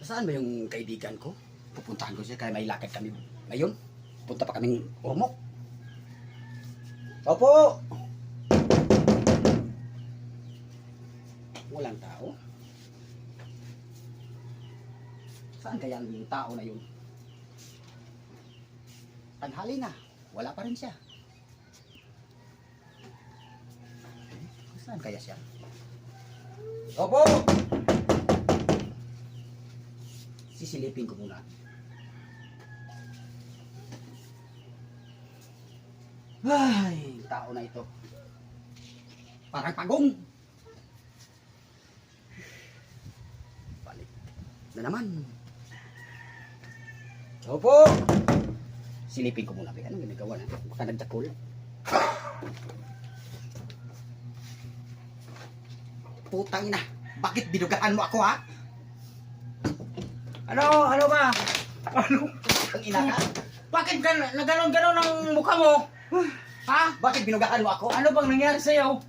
Saan ba yung kaibigan ko? Pupuntahan ko siya kaya may lakad kami ngayon. Punta pa kaming Ormoc. Opo! Walang tao. Saan kaya ang tao na yun? Tanghali na. Wala pa rin siya. Saan kaya siya? Opo! Sisilipin ko muna. Ay, tao na ito. Parang pagong. Balik na naman. Opo! Silipin ko muna. Anong ginagawa na? Baka nagjakul. Putang ina. Bakit binugaan mo ako, ha? Ano ba? Ano? Ang ina ka? Bakit naganon-ganon ang mukha mo? Ha? Bakit binugaan mo ako? Ano bang nangyari sa'yo?